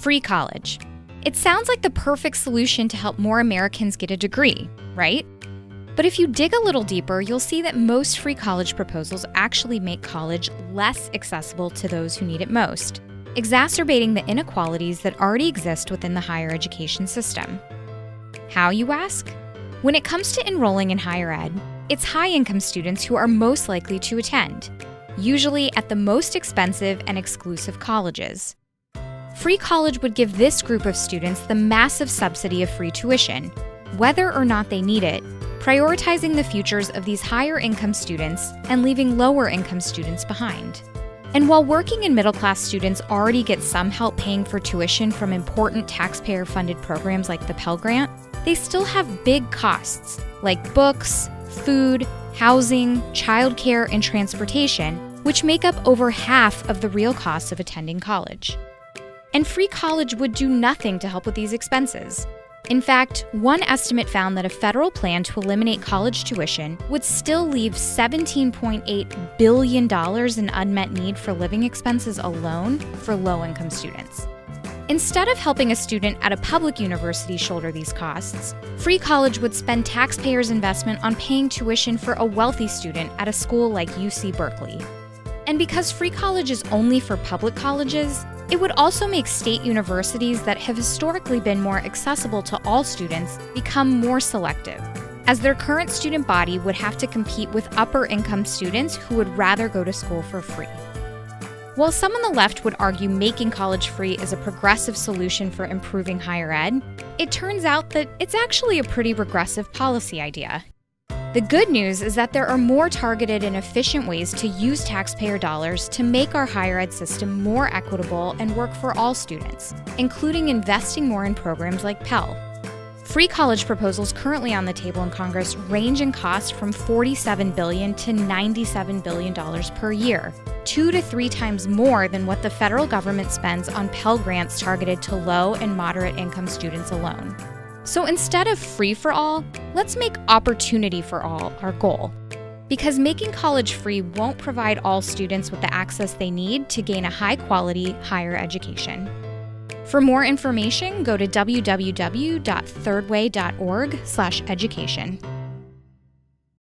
Free college. It sounds like the perfect solution to help more Americans get a degree, right? But if you dig a little deeper, you'll see that most free college proposals actually make college less accessible to those who need it most, exacerbating the inequalities that already exist within the higher education system. How, you ask? When it comes to enrolling in higher ed, it's high-income students who are most likely to attend, usually at the most expensive and exclusive colleges. Free college would give this group of students the massive subsidy of free tuition, whether or not they need it, prioritizing the futures of these higher-income students and leaving lower-income students behind. And while working and middle-class students already get some help paying for tuition from important taxpayer-funded programs like the Pell Grant, they still have big costs like books, food, housing, childcare, and transportation, which make up over half of the real costs of attending college. And free college would do nothing to help with these expenses. In fact, one estimate found that a federal plan to eliminate college tuition would still leave $17.8 billion in unmet need for living expenses alone for low-income students. Instead of helping a student at a public university shoulder these costs, free college would spend taxpayers' investment on paying tuition for a wealthy student at a school like UC Berkeley. And because free college is only for public colleges, it would also make state universities that have historically been more accessible to all students become more selective, as their current student body would have to compete with upper-income students who would rather go to school for free. While some on the left would argue making college free is a progressive solution for improving higher ed, it turns out that it's actually a pretty regressive policy idea. The good news is that there are more targeted and efficient ways to use taxpayer dollars to make our higher ed system more equitable and work for all students, including investing more in programs like Pell. Free college proposals currently on the table in Congress range in cost from $47 billion to $97 billion per year, 2 to 3 times more than what the federal government spends on Pell Grants targeted to low and moderate income students alone. So instead of free for all, let's make opportunity for all our goal. Because making college free won't provide all students with the access they need to gain a high-quality higher education. For more information, go to www.thirdway.org/education.